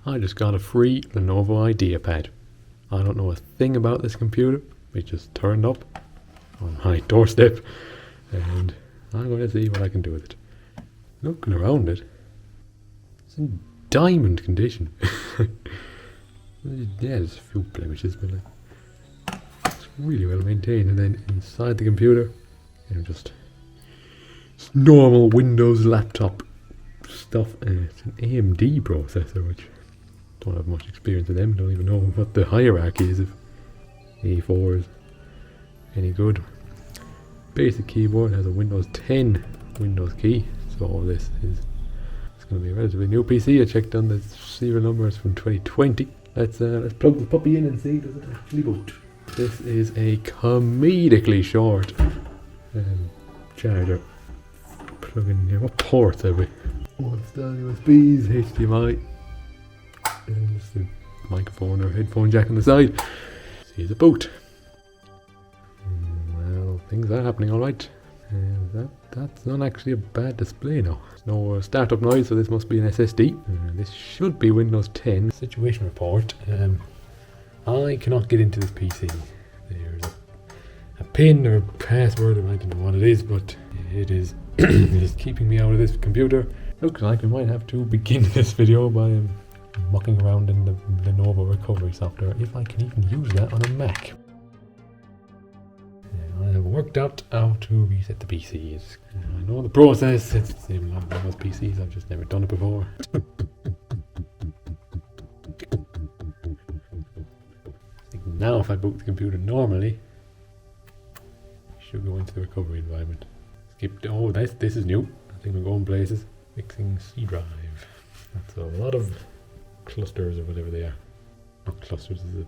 I just got a free Lenovo IdeaPad. I don't know a thing about this computer. It just turned up on my doorstep and I'm going to see what I can do with it. Looking around it, it's in diamond condition. Yeah, there's a few blemishes, but it's really well maintained. And then inside the computer, just normal Windows laptop stuff. And it's an AMD processor, which don't have much experience with them. Don't even know what the hierarchy is if A4 is any good. Basic keyboard has a Windows 10 Windows key. So all this is, it's going to be a relatively new PC. I checked on the serial numbers from 2020. Let's plug the puppy in and see does it actually boot. This is a comedically short charger. Plug in here. What ports have we? One style USBs, HDMI, and just the microphone or headphone jack on the side. See the boot. Well, things are happening all right. That's not actually a bad display now. There's no startup noise, so this must be an SSD. This should be Windows 10. Situation report. I cannot get into this PC. There's a pin or password, I don't know what it is, but it is keeping me out of this computer. Looks like we might have to begin this video by mucking around in the Lenovo recovery software, if I can even use that on a Mac. I have worked out how to reset the PC. I know the process, it's the same on those PCs, I've just never done it before. I think now if I boot the computer normally, I should go into the recovery environment. Oh, this is new. I think we're going places. Fixing C drive. That's a lot of clusters or whatever they are. Not clusters, is it?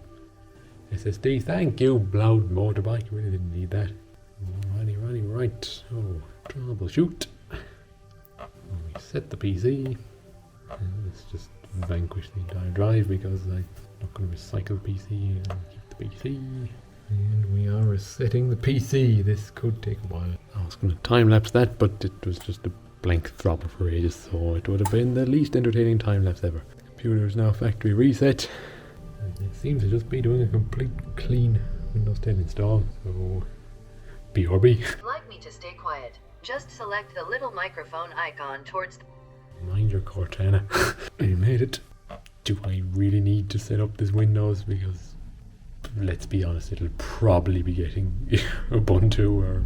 SSD, thank you, loud motorbike, really didn't need that. Alrighty, right, so troubleshoot. Reset the PC. Let's just vanquish the entire drive because I'm not going to recycle the PC and keep the PC. And we are resetting the PC. This could take a while. I was going to time lapse that, but it was just a blank thropper for ages, so it would have been the least entertaining time lapse ever. The computer is now factory reset. It seems to just be doing a complete clean Windows 10 install, so BRB. Like me to stay quiet, just select the little microphone icon towards the... Mind your Cortana. I made it. Do I really need to set up this Windows? Because, let's be honest, it'll probably be getting Ubuntu or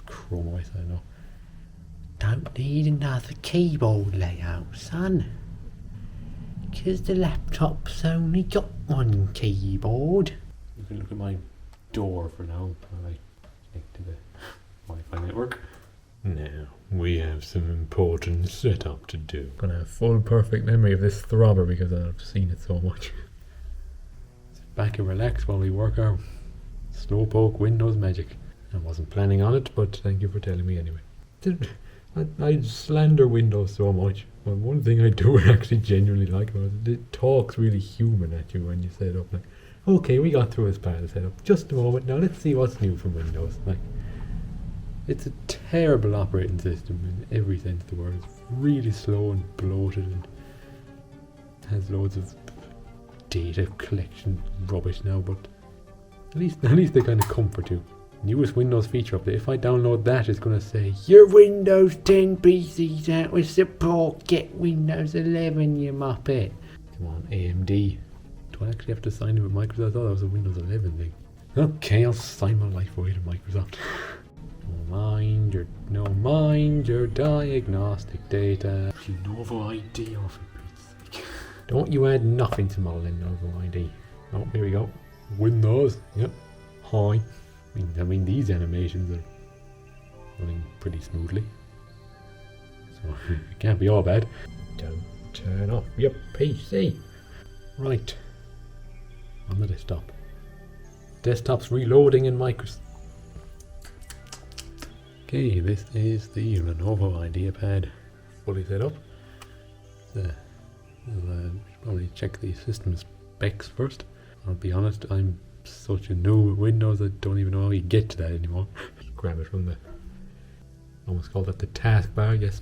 Chrome OS, I don't know. Don't need another keyboard layout, son. Because the laptop's only got one keyboard. You can look at my door for now while I connect to the Wi-Fi network. Now, we have some important setup to do. Gonna have full perfect memory of this throbber because I've seen it so much. Sit back and relax while we work our slowpoke Windows magic. I wasn't planning on it, but thank you for telling me anyway. I slander Windows so much. Well, one thing I do actually genuinely like about it talks really human at you when you set it up. Like, okay, we got through this part of the setup. Just a moment now, let's see what's new from Windows. Like, it's a terrible operating system in every sense of the word. It's really slow and bloated and has loads of data collection rubbish now, but at least they kind of comfort you. Newest Windows feature update. If I download that, it's going to say your Windows 10 PC's out with support. Get Windows 11, you muppet. Come on, AMD. Do I actually have to sign in with Microsoft? I thought that was a Windows 11 thing. Okay, I'll sign my life away to Microsoft. No mind your diagnostic data. Lenovo ID, oh, for Pete's sake. Don't you add nothing to my Lenovo ID. Oh, here we go. Windows. Yep. Hi. I mean, these animations are running pretty smoothly, so it can't be all bad. Don't turn off your PC. Right, on the desktop. Desktop's reloading in Microsoft. Okay, this is the Lenovo IdeaPad fully set up. We'll probably check the system specs first. I'll be honest, I'm such a noob with Windows, I don't even know how you get to that anymore. Just grab it from the, almost call that the taskbar, I guess.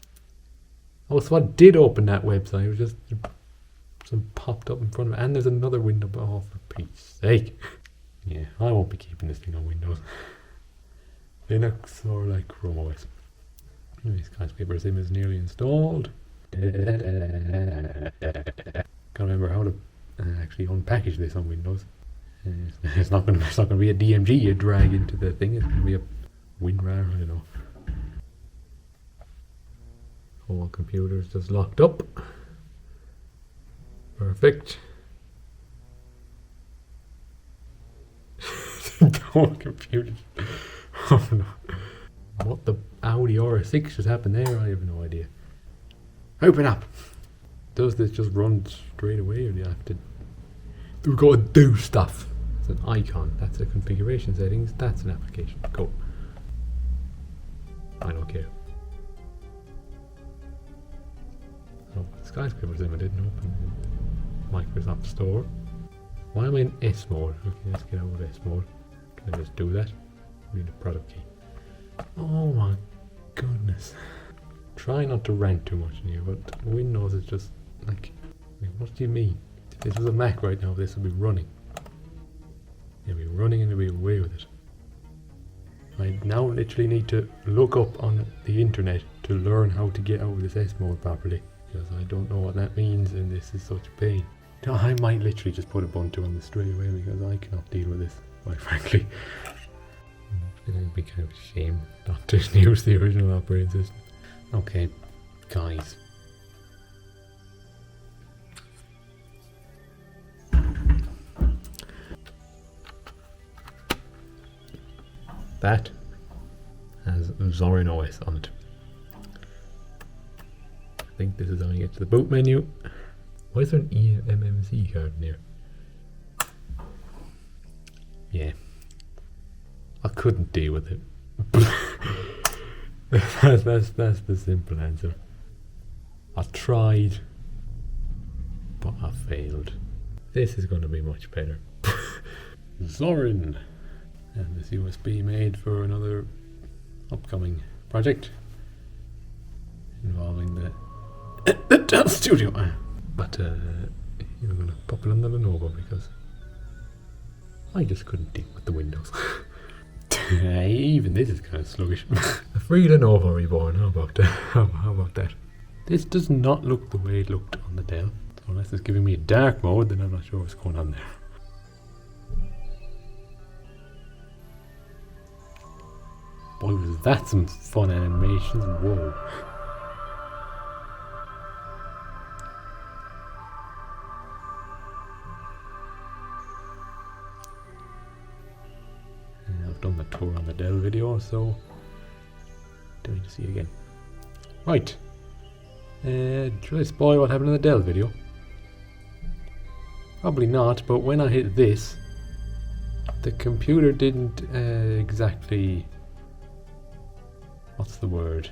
Oh, so I did open that website. It was just some popped up in front of it. And there's another window. Oh, for Pete's sake. Yeah, I won't be keeping this thing on Windows. Linux or like Chrome OS. This skyscraper sim is nearly installed. Can't remember how to actually unpackage this on Windows. It's not going to be a DMG you drag into the thing. It's going to be a WinRAR. I don't know. Whole computer's just locked up. Perfect. The whole computer. Oh no. What the Audi RS6 just happened there? I have no idea. Open up. Does this just run straight away, or do you have to? We've got to do stuff. It's an icon. That's a configuration settings. That's an application. Go. I don't care. Oh, skyscraper sim. I didn't open Microsoft Store. Why am I in S mode? Okay, let's get out of S mode. Can I just do that? I need a product key. Oh my goodness. Try not to rant too much in here, but Windows is just like, what do you mean? If this was a Mac right now, this would be running. It'd be running and it'd be away with it. I now literally need to look up on the internet to learn how to get out of this S mode properly, because I don't know what that means and this is such a pain. No, I might literally just put Ubuntu on this straight away because I cannot deal with this, quite frankly. It would be kind of a shame not to use the original operating system. Okay, guys. That has ZorinOS on it. I think this is how you get to the boot menu. Why is there an eMMC card in here? Yeah. I couldn't deal with it. that's the simple answer. I tried, but I failed. This is going to be much better. Zorin, and this USB made for another upcoming project involving the Dell Studio. But you're going to pop it on the Lenovo because I just couldn't deal with the Windows. Even this is kind of sluggish. A free Lenovo reborn, how about that? How about that? This does not look the way it looked on the Dell. So unless it's giving me a dark mode, then I'm not sure what's going on there. Boy, was that some fun animations. Whoa. I've done the tour on the Dell video, so don't need to see it again. Right. Should I spoil what happened in the Dell video? Probably not, but when I hit this, the computer didn't exactly... What's the word?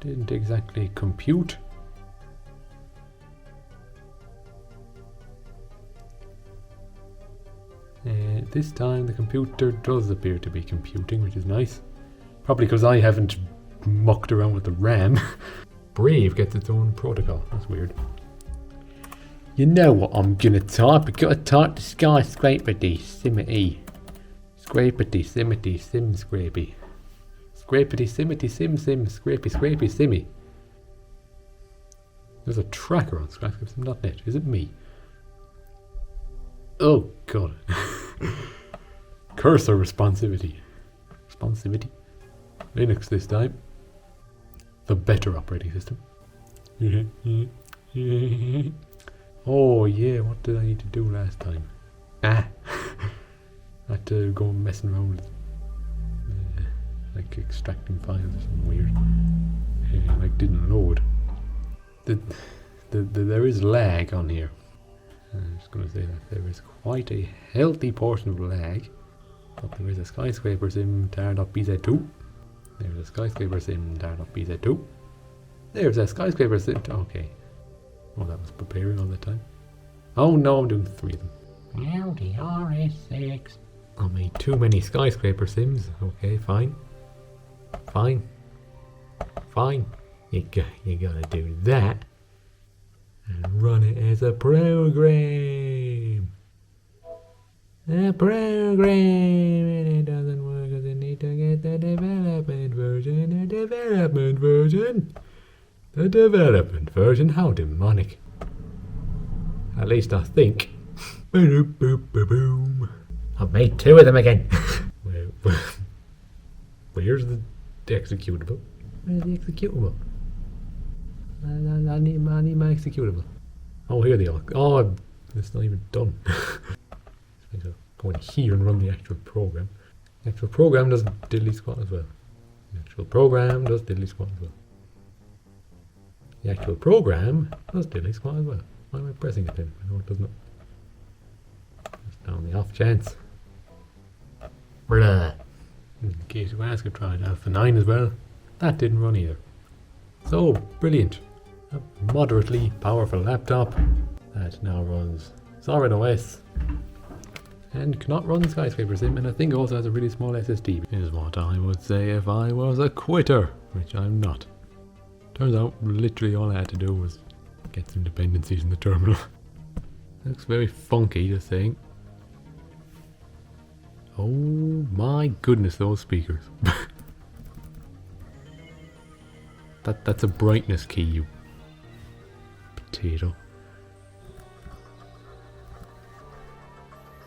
Didn't exactly compute. This time the computer does appear to be computing, which is nice. Probably because I haven't mucked around with the RAM. Brave gets its own protocol. That's weird. You know what I'm gonna type? I gotta type the skyscraper simity. Scrapity simity sim scrapey. Scrapity simity sim scrapey scrapey simmy. There's a tracker on skyscrapersim.net. Is it me? Oh god. Cursor responsivity. Linux this time. The better operating system. Oh yeah, what did I need to do last time? I had to go messing around with like extracting files or something weird. Like didn't load. There is lag on here. I'm just going to say that there is quite a healthy portion of lag. But there is a skyscraper sim tar.bz2. There's a skyscraper sim tar.bz2. There's a skyscraper sim. Okay. Oh, that was preparing all the time. Oh no, I'm doing 3 of them. LDRS6. I made too many skyscraper sims. Okay, fine. You gotta do that. And run it as a program. And it doesn't work because you need to get the development version. How demonic. At least I think. I've made 2 of them again. Where's the executable? Where's the executable? I need my executable. Oh, here they are. Oh, it's not even done. So go in here and run the actual program. The actual program does diddly squat as well. The actual program does diddly squat as well. The actual program does diddly squat as well. Why am I pressing it then? I know it does not. Just on the off chance. Blah. In case you ask, I tried Alpha 9 as well. That didn't run either. So, brilliant. A moderately powerful laptop that now runs ZorinOS and cannot run Skyscraper Sim, and I think also has a really small SSD. Is what I would say if I was a quitter, which I'm not. Turns out literally all I had to do was get some dependencies in the terminal. Looks very funky, just saying. Oh my goodness, those speakers. That's a brightness key, you potato.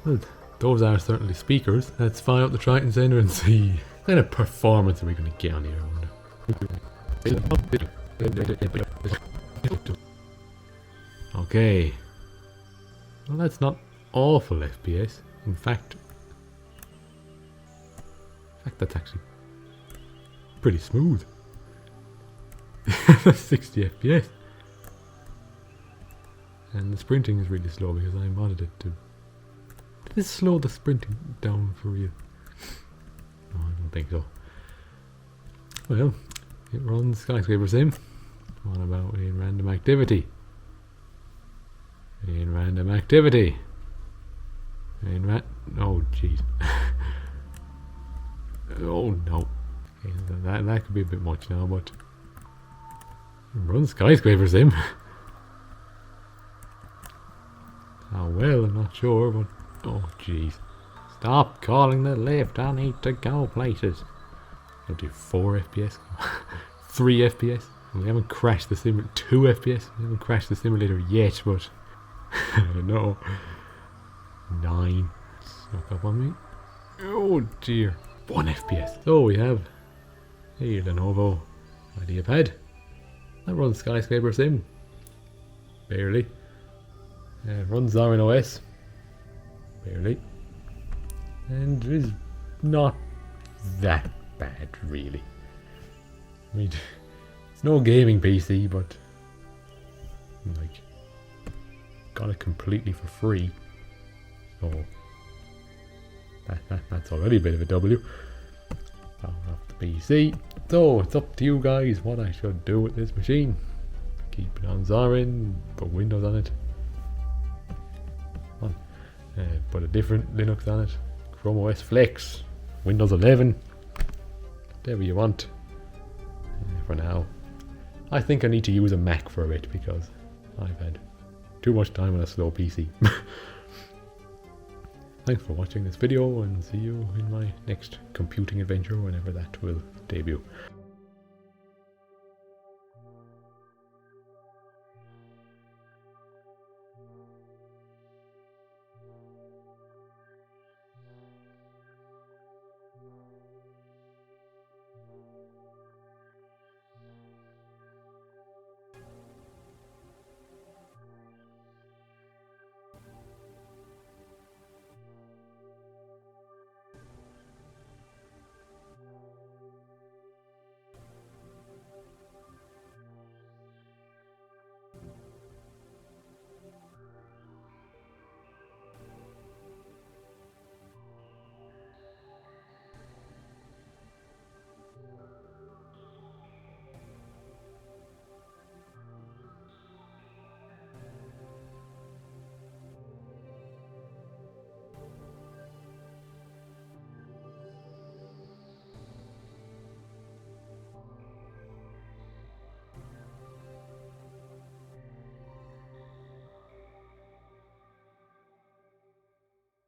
Well, those are certainly speakers. Let's fire up the Triton Center and see what kind of performance are we going to get on here. Okay. Well, that's not awful FPS. In fact, that's actually pretty smooth. 60 FPS. And the sprinting is really slow because I modded it to Did this slow the sprinting down for real? No, I don't think so. Well, it runs Skyscraper Sim. What about in random activity? In random activity. Oh jeez. Oh no. Okay, that could be a bit much now, but run Skyscraper Sim. How well, I'm not sure, but oh jeez. Stop calling the lift, I need to go places. I'll do 4 FPS. 3 FPS. We haven't crashed the simulator. 2 FPS. We haven't crashed the simulator yet, but I don't know. 9 snuck up on me. Oh dear. 1 FPS. So we have a Lenovo IdeaPad that runs Skyscraper Sim. Barely. Runs ZorinOS. Barely. And is not that bad, really. I mean, it's no gaming PC, but like, got it completely for free. So that's already a bit of a W. Power off the PC. So it's up to you guys what I should do with this machine. Keep it on Zorin, put Windows on it. Put a different Linux on it. Chrome OS Flex, Windows 11, whatever you want. For now, I think I need to use a Mac for a bit because I've had too much time on a slow PC. Thanks for watching this video, and see you in my next computing adventure whenever that will debut.